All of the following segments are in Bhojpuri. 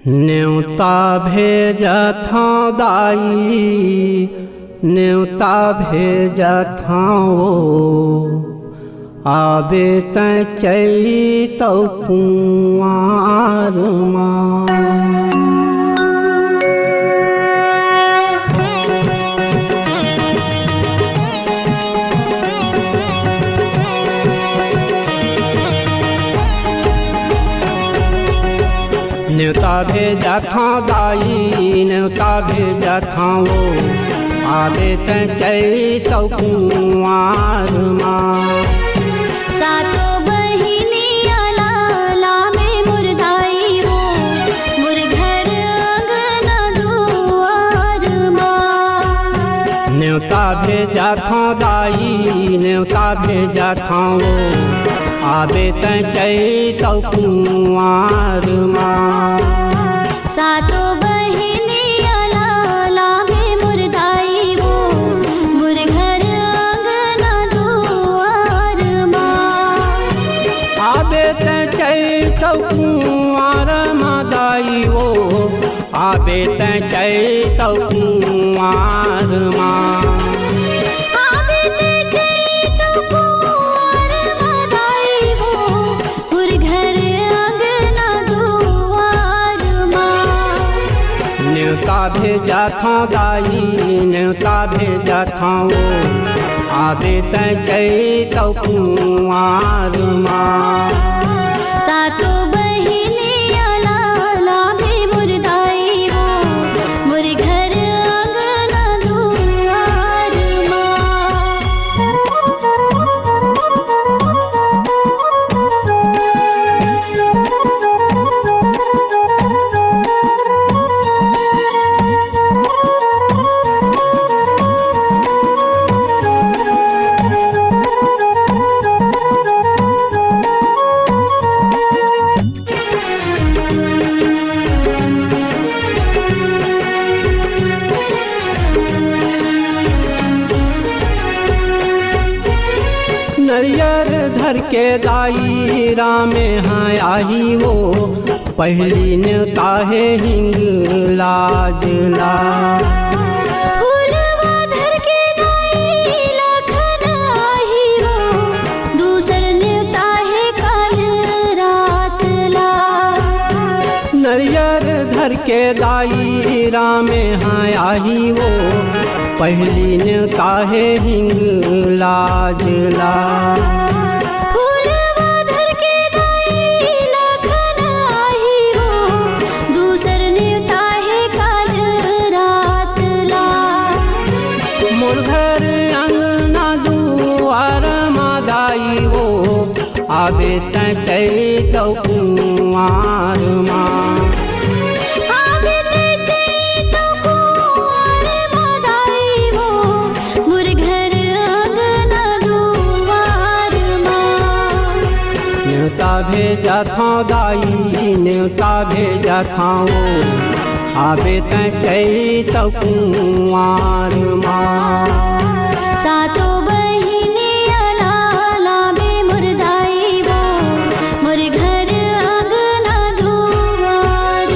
न्योता भेजथा दाई न्योता भेजथा आबे तै चैतौ कुंवार माँ। न्योता भेजथा दाई न्योता भेजथा आबे तै चैतौ कुंवार माँ। सातो बहिनी लाला में मुरदाई वो मुर घर अंगना दुआर माँ। न्योता भेजथा दाई न्योता भेजथा आबे तै चैतौ कुंवार माँ। सातो बहिनी लाला में मुरदाई वो मुर घर अंगना दुआर माँ। आबे तै चैतौ कुंवार माँ दाई वो आबे तै चैतौ कुंवार माँ। न्योता भेजथा दाई न्योता भेजथा आबे तै चैतौ कुंवार माँ। सातो बहिनी लाला में मुरदाई वो मुर घर अंगना दुआर नरियर धर के दाई रामे हाँ आई वो पहली न्योता है हिंग लाजला। फूलवा धर के दाई लखन आई वो दूसर न्योता है काल रात ला। नरियर धर के दाई रामे हाँ आई वो पहली न्योता है हिंग लाजला। फूलवा धर के दाई लखन आई वो दूसर न्योता है काल रात ला। मोर घर अंगना दुआर माँ दाई वो आबे तै चैतौ कुंवार माँ। न्योता भेजथा दाई न्योता भेजथा आबे तै चैतौ कुंवार माँ। सातो बहिनी लाला में मुरदाई वो मुर घर अंगना दुआर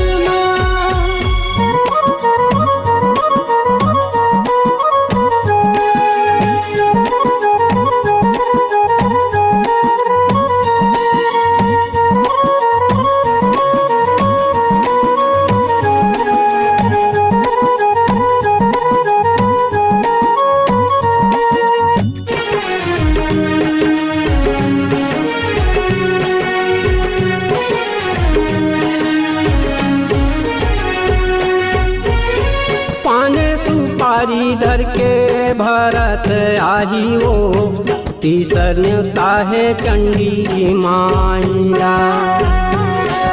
सुपारी धर के भरत आही वो तीसर न्योता है चंडी माइया।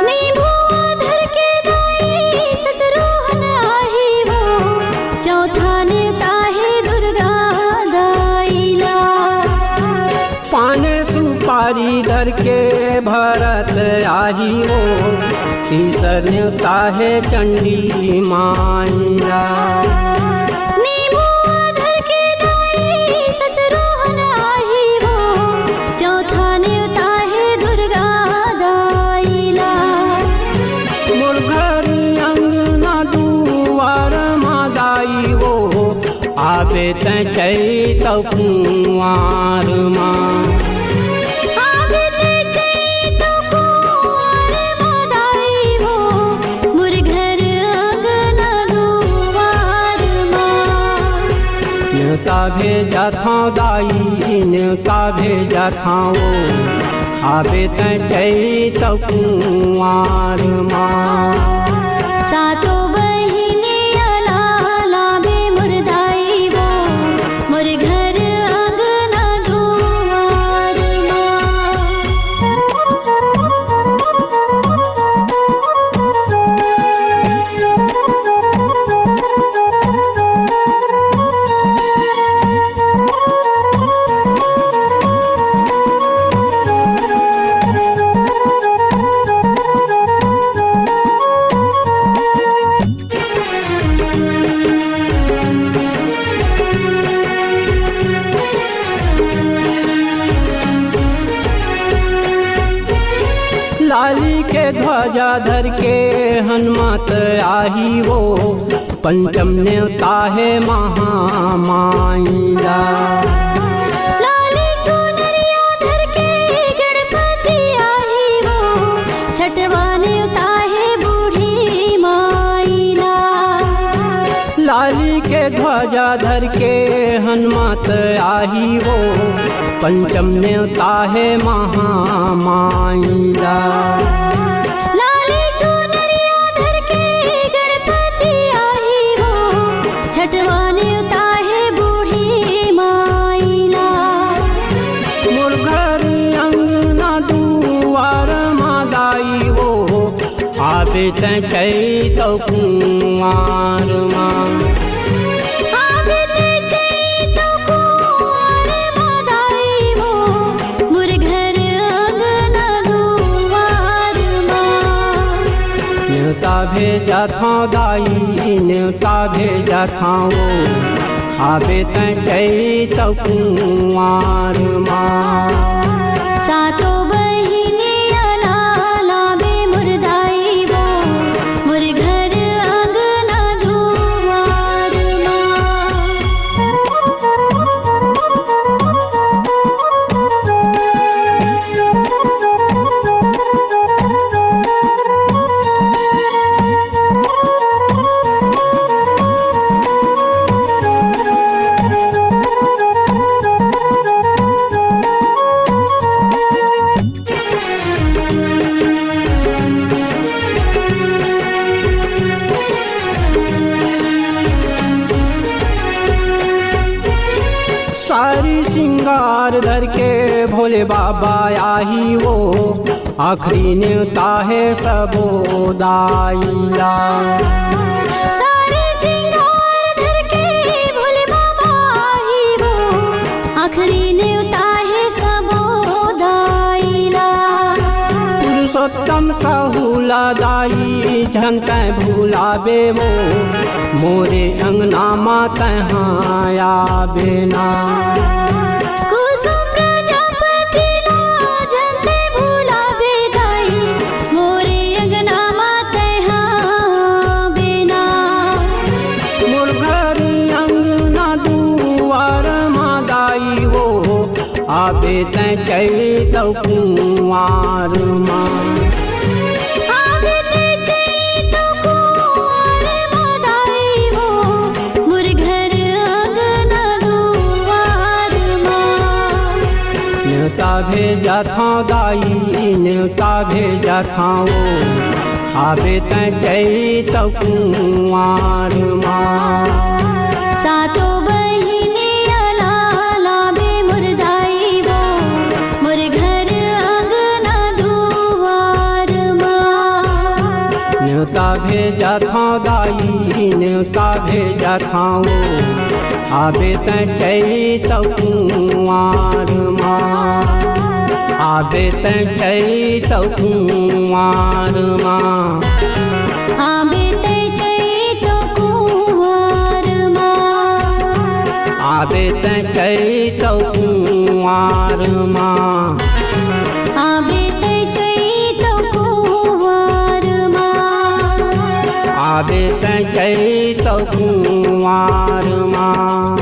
नींबुआ धर के दाई सतरोहन आई वो चौथा न्योता है दुर्गा दाईला। पान सुपारी धर के भरत आही वो तीसर न्योता है चंडी माइया। नींबुआ धर के दाई सतरोहन आई वो चौथा न्योता है दुर्गा दाईला। मोर घर चैत कुंवार माँ। आबित चैत कुंवार मदाई वो मोर घर अंगना दुआर माँ। न्योता भेजा था दाई न्योता भेजा था वो आबे चैत कुंवार माँ। सातो बहिनिया लाबे मोर दाई वो मोर घर अंगना दुआर लाली के ध्वजा धर के हनुमत आही वो पंचम न्योता है महामाईला। लाली चुनरिया धर के गणपति आई वो छठवा न्योता है बूढ़ी माईला। लाली के ध्वजा धर के हनुमत आही वो पंचम न्योता है महामाईला। लाली चुनरिया धर के गणपति आई वो छठवा न्योता है बूढ़ी माईला। मोर घर अंगना दुआर मादाई वो आबे चैत कुंवार माँ। आबित चैत कुंवार मदाई वो मोर घर अंगना दुआर माँ। न्योता भेजा था दाई न्योता भेजा था वो आबे चैत कुंवार माँ। सातो बहिनिया लाबे मोर दाई वो मोर घर अंगना दुआर सारी सिंगार धर के भोले बाबा आही वो आखिरी न्योता है सबोदाईला। सारे सिंगार धर के भोले बाबा आई वो आखिरी न्योता है सबोदाईला। पुरुषोत्तम सहुला दाई झंक भूलाबे वो मोरे अंगना माता आबे ना। कुसुम प्रजापति ना झंते भूलाबे दाई मोरे अंगना माते बेना। मोर घर अंगना दुआर मादाई वो आबे चैत कुंवार माँ। आबित चैत कुंवार मदाई वो मोर घर अंगना दुआर माँ। न्योता भेजा था दाई न्योता भेजा था वो आबे चैत कुंवार माँ। सातो बहिनिया लाबे मोर दाई वो मोर घर अंगना दुआर माँ। न्योता भेजा था दाई न्योता भेजा था वो आबे चैत कुंवार माँ। आबे चैत कुंवार माँ। आबित चैत कुंवार माँ। आबे चैत कुंवार माँ। आबित चैत कुंवार माँ। आबे चैत कुंवार माँ।